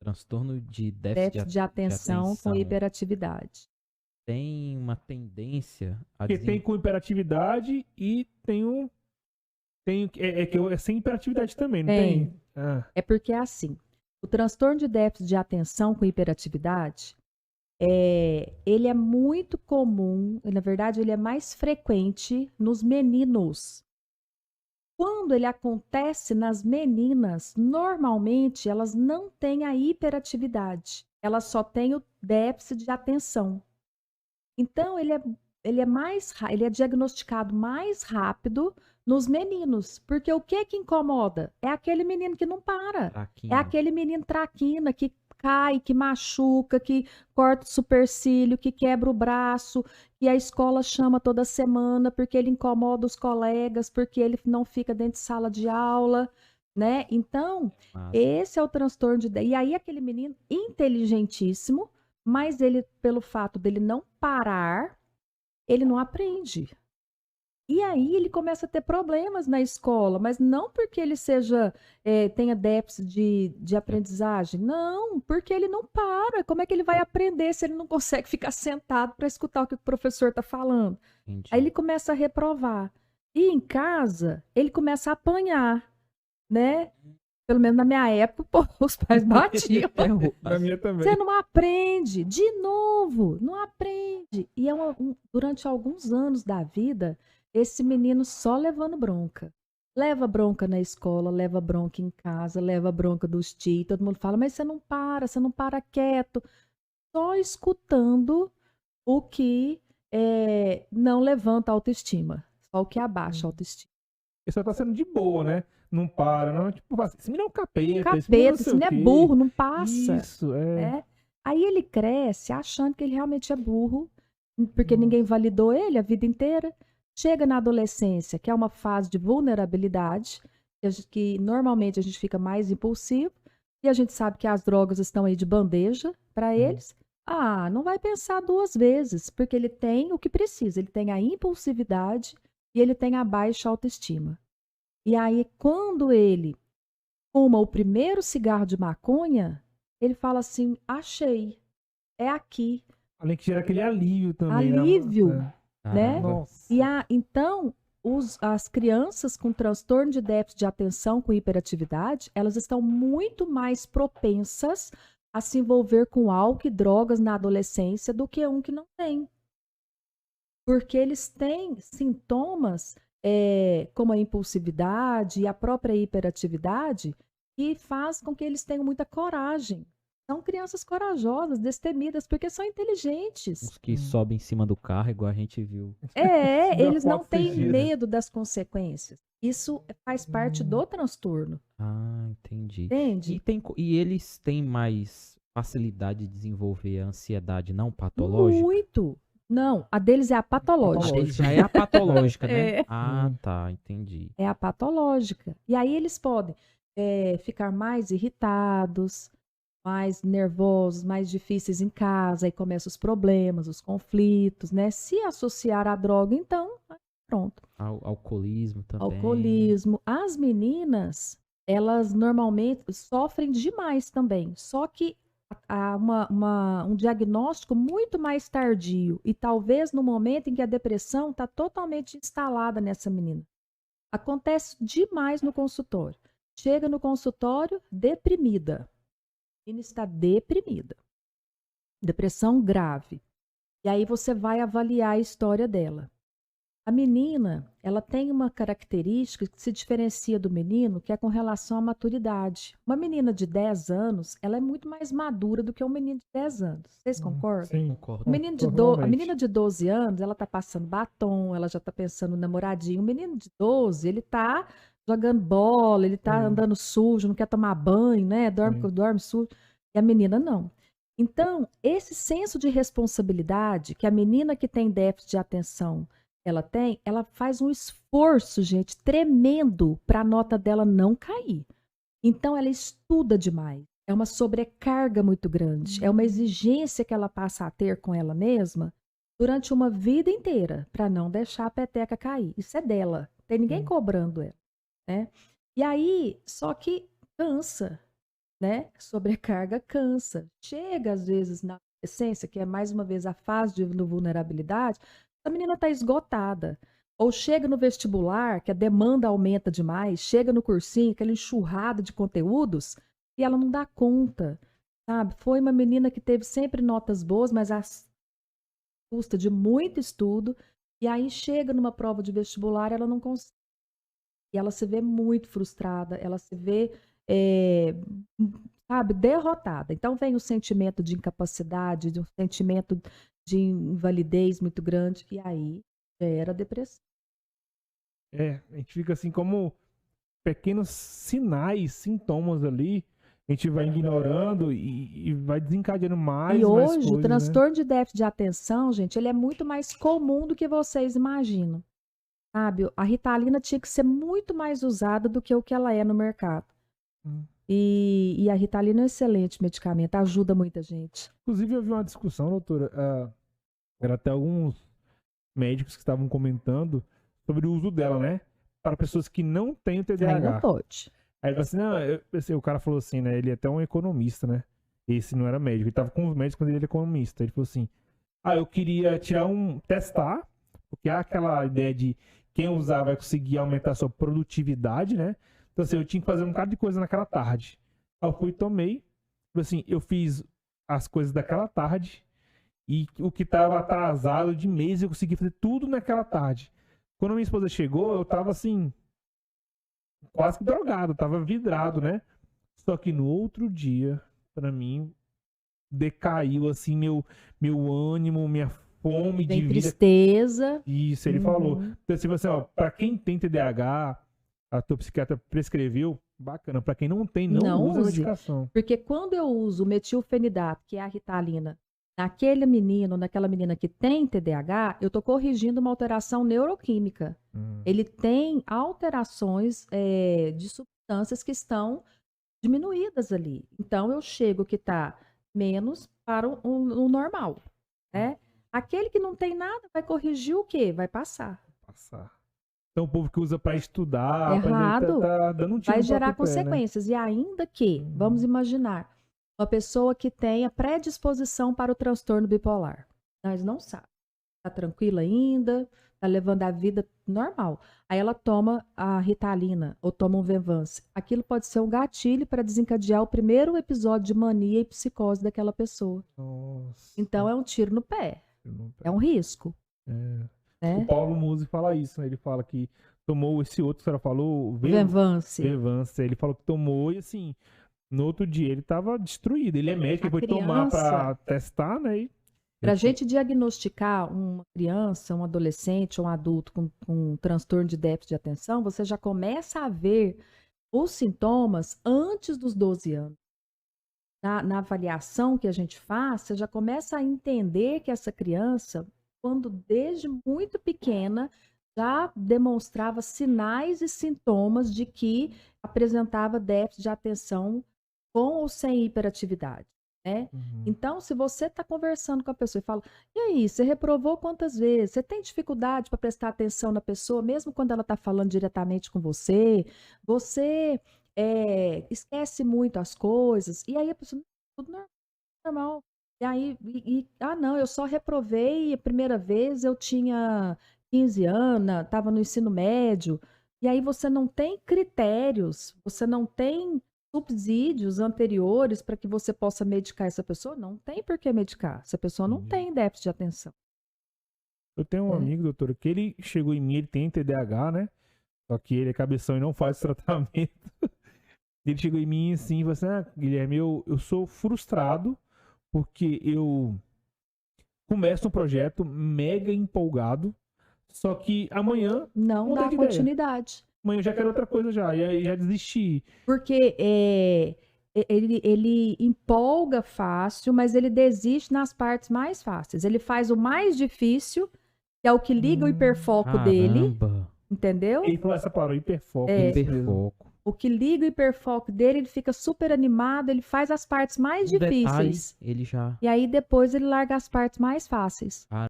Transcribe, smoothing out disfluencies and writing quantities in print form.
Transtorno de déficit de de atenção com atenção hiperatividade. tem uma tendência a Porque tem com hiperatividade e tem um. É sem hiperatividade também, não tem? Tem. Ah, É porque é assim, o transtorno de déficit de atenção com hiperatividade, ele é muito comum, na verdade, ele é mais frequente nos meninos. Quando ele acontece nas meninas, normalmente elas não têm a hiperatividade, elas só têm o déficit de atenção. Então, ele é diagnosticado mais rápido nos meninos, porque o que que incomoda? É aquele menino que não para. É traquina. aquele menino traquina que cai, que machuca, que corta o supercílio, que quebra o braço, que a escola chama toda semana porque ele incomoda os colegas, porque ele não fica dentro de sala de aula, né? Então, Massa. esse é o transtorno de... E aí aquele menino inteligentíssimo, mas ele, pelo fato dele não parar, ele não aprende. E aí ele começa a ter problemas na escola, mas não porque ele tenha déficit de aprendizagem, não, porque ele não para. Como é que ele vai aprender se ele não consegue ficar sentado para escutar o que o professor está falando? Entendi. Aí ele começa a reprovar. E em casa, ele começa a apanhar, né? Pelo menos na minha época, pô, os pais batiam. na minha também. Você não aprende, de novo, não aprende. E durante alguns anos da vida, esse menino só levando bronca. Leva bronca na escola, leva bronca em casa, leva bronca dos tios. Todo mundo fala, mas você não para quieto. Só escutando o que não levanta a autoestima. Só o que abaixa a autoestima. Ele só tá sendo de boa, né? Não para, não. Tipo, esse menino é um capeta. Capeta, esse esse menino é burro, não passa. Isso, é. Né? Aí ele cresce achando que ele realmente é burro, porque ninguém validou ele a vida inteira. Chega na adolescência, que é uma fase de vulnerabilidade, que normalmente a gente fica mais impulsivo, e a gente sabe que as drogas estão aí de bandeja para eles. Ah, não vai pensar duas vezes, porque ele tem o que precisa, ele tem a impulsividade e ele tem a baixa autoestima. E aí, quando ele fuma o primeiro cigarro de maconha, ele fala assim, achei, é aqui. Além que gera aquele alívio também. Alívio, Né? né? Nossa. E então, as crianças com transtorno de déficit de atenção com hiperatividade, elas estão muito mais propensas a se envolver com álcool e drogas na adolescência do que um que não tem. Porque eles têm sintomas como a impulsividade e a própria hiperatividade que faz com que eles tenham muita coragem. São crianças corajosas, destemidas, porque são inteligentes. Os que sobem em cima do carro, igual a gente viu. Eles não têm medo das consequências. Isso faz parte do transtorno. Ah, entendi. Entende? E eles têm mais facilidade de desenvolver a ansiedade não patológica? Muito. Não, a deles é a A patológica. deles já é a patológica, né? É. Ah, tá, entendi. É a patológica. E aí eles podem ficar mais irritados, mais nervosos, mais difíceis em casa, aí começam os problemas, os conflitos, né? Se associar à droga, então, pronto. Alcoolismo também. Alcoolismo. As meninas, elas normalmente sofrem demais também, só que há um diagnóstico muito mais tardio e talvez no momento em que a depressão está totalmente instalada nessa menina. Acontece demais no consultório. Chega no consultório deprimida. A menina está deprimida. Depressão grave. E aí você vai avaliar a história dela. A menina, ela tem uma característica que se diferencia do menino, que é com relação à maturidade. Uma menina de 10 anos, ela é muito mais madura do que um menino de 10 anos. Vocês concordam? Sim, concordo. A menina de 12 anos, ela tá passando batom, ela já tá pensando no namoradinho. O menino de 12, ele tá jogando bola, ele tá andando sujo, não quer tomar banho, né? Dorme sujo. E a menina não. Então, esse senso de responsabilidade que a menina que tem déficit de atenção ela faz um esforço, gente, tremendo para a nota dela não cair. Então, ela estuda demais. É uma sobrecarga muito grande. É uma exigência que ela passa a ter com ela mesma durante uma vida inteira para não deixar a peteca cair. Isso é dela. Não tem ninguém cobrando ela, né? E aí, só que cansa, né? Sobrecarga cansa. Chega, às vezes, na adolescência, que é mais uma vez a fase de vulnerabilidade, a menina está esgotada. Ou chega no vestibular, que a demanda aumenta demais, chega no cursinho, aquela enxurrada de conteúdos, e ela não dá conta, sabe? Foi uma menina que teve sempre notas boas, mas custa de muito estudo, e aí chega numa prova de vestibular, ela não consegue. E ela se vê muito frustrada, ela se vê, sabe, derrotada. Então vem o sentimento de incapacidade, de um sentimento de invalidez muito grande, e aí gera depressão. A gente fica assim como pequenos sinais, sintomas ali, a gente vai ignorando e vai desencadeando mais E e mais hoje, coisas, o né? transtorno de déficit de atenção, gente, ele é muito mais comum do que vocês imaginam. Sabe? A Ritalina tinha que ser muito mais usada do que o que ela é no mercado. E a Ritalina é um excelente medicamento, ajuda muita gente. Inclusive, eu vi uma discussão, doutora, era até alguns médicos que estavam comentando sobre o uso dela, né? Para pessoas que não têm o Aí TDAH. não pode. Aí ele falou assim, não, o cara falou assim, né? Ele é até um economista, né? Esse não era médico, ele tava com os médicos quando ele era economista. Ele falou assim, eu queria testar, porque há aquela ideia de quem usar vai conseguir aumentar a sua produtividade, né? Então assim, eu tinha que fazer um bocado de coisa naquela tarde. Aí eu fui e tomei, assim, eu fiz as coisas daquela tarde e o que tava atrasado de mês eu consegui fazer tudo naquela tarde. Quando minha esposa chegou, eu tava assim, quase que drogado, tava vidrado, né? Só que no outro dia, pra mim, decaiu assim meu ânimo, minha fome de Tem vida. tristeza. Isso, ele falou. Então, assim, você, pra quem tem TDAH, a tua psiquiatra prescreveu, bacana. Pra quem não tem, não usa a use. medicação. Porque quando eu uso o metilfenidato, que é a Ritalina, naquele menino, naquela menina que tem TDAH, eu tô corrigindo uma alteração neuroquímica. Ele tem alterações de substâncias que estão diminuídas ali. Então, eu chego que está menos para o normal, né? Aquele que não tem nada vai corrigir o quê? Vai passar. Então, o povo que usa para estudar, Errado, tá dando um tiro vai no gerar próprio pé, né? consequências. E ainda que, vamos imaginar, uma pessoa que tenha predisposição para o transtorno bipolar. Nós não sabemos. Está tranquila ainda, está levando a vida normal. Aí ela toma a Ritalina ou toma um Venvance. Aquilo pode ser um gatilho para desencadear o primeiro episódio de mania e psicose daquela pessoa. Nossa. Então é um tiro no pé. É um risco. Né? O Paulo Musi fala isso, né? Ele fala que tomou esse outro, que a senhora falou, Venvance. Ele falou que tomou e assim, no outro dia ele tava destruído. Ele é médico, ele foi tomar para testar, né? Para a gente diagnosticar uma criança, um adolescente, um adulto com um transtorno de déficit de atenção, você já começa a ver os sintomas antes dos 12 anos. Na avaliação que a gente faz, você já começa a entender que essa criança, quando desde muito pequena, já demonstrava sinais e sintomas de que apresentava déficit de atenção com ou sem hiperatividade. Né? Então, se você está conversando com a pessoa e fala, e aí, você reprovou quantas vezes? Você tem dificuldade para prestar atenção na pessoa, mesmo quando ela está falando diretamente com você? Você esquece muito as coisas? E aí a pessoa, tudo normal. E aí, não, eu só reprovei a primeira vez, eu tinha 15 anos, estava no ensino médio. E aí você não tem critérios, você não tem subsídios anteriores para que você possa medicar essa pessoa, não tem por que medicar. Essa pessoa não tem déficit de atenção. Eu tenho um amigo, doutor, que ele chegou em mim, ele tem TDAH, né? Só que ele é cabeção e não faz tratamento. Ele chegou em mim assim e falou assim, Guilherme, eu sou frustrado porque eu começo um projeto mega empolgado, só que amanhã não dá continuidade. Amanhã eu já quero outra coisa já, e aí já desisti. Porque ele empolga fácil, mas ele desiste nas partes mais fáceis. Ele faz o mais difícil, que é o que liga o hiperfoco dele. Entendeu? Ele falou essa palavra, hiperfoco. Hiperfoco. O que liga o hiperfoco dele, ele fica super animado, ele faz as partes mais difíceis. Detalhe, ele já... E aí depois ele larga as partes mais fáceis.